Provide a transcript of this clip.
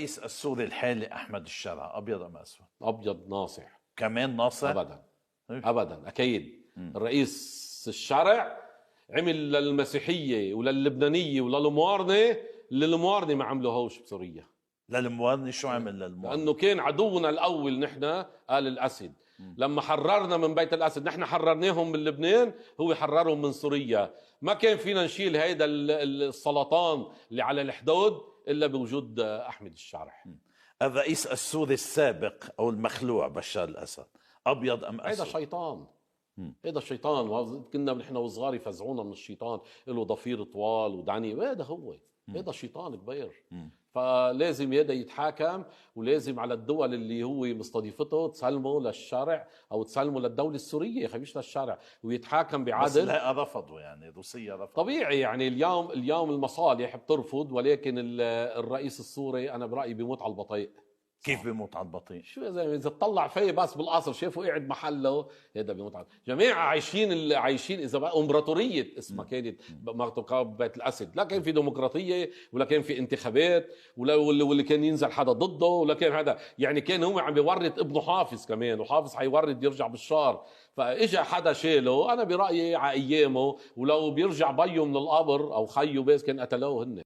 الرئيس السوري الحالي أحمد الشرع أبيض أم أسود؟ ابيض ناصع. كمان ناصع؟ ابدا ابدا اكيد. الرئيس الشرع عمل للمسيحيه وللبنانيه وللموارنه اللي الموارنه ما عملوهوش بسوريا. للموارنة شو عمل للموارنة؟ لانه كان عدونا الاول نحن آل الاسد. لما حررنا من بيت الاسد نحن حررناهم من لبنان، هو حررهم من سوريا. ما كان فينا نشيل هيدا السلطان اللي على الحدود الا بوجود احمد الشرع. الرئيس السوري السابق أو المخلوع بشار الأسد أبيض أم هيدا أسود؟ شيطان. هيدا الشيطان، كنا نحن وصغار يفزعونا من الشيطان، له ضفير طوال ودعني. هذا هو، هذا شيطان كبير. فلازم هذا يتحاكم، ولازم على الدول اللي هو مستضيفته تسلمه للشرع او تسلمه للدوله السوريه، مش للشرع، ويتحاكم بعدل. بس لا رفضوا، يعني روسيا رفضت. طبيعي، يعني اليوم المصالح بترفض، ولكن الرئيس السوري انا برايي بيموت على البطيء. كيف بيموت على البطيء؟ شو يا زلمه، اذا تطلع فيه بس بالقصر شافه قاعد محله، هذا بيموت على جماعه عايشين اذا بقى امبراطوريه اسمها كانت بيت الاسد. لا كان في ديمقراطيه، ولا كان في انتخابات، ولا كان ينزل حدا ضده، ولا كان هذا. يعني كان هو عم بيورط ابنه حافظ كمان، وحافظ حيورط يرجع بشار. فاجا حدا شاله. انا برايي على ايامه، ولو بيرجع بيه من القبر او خيه بس كان قتلوه هن.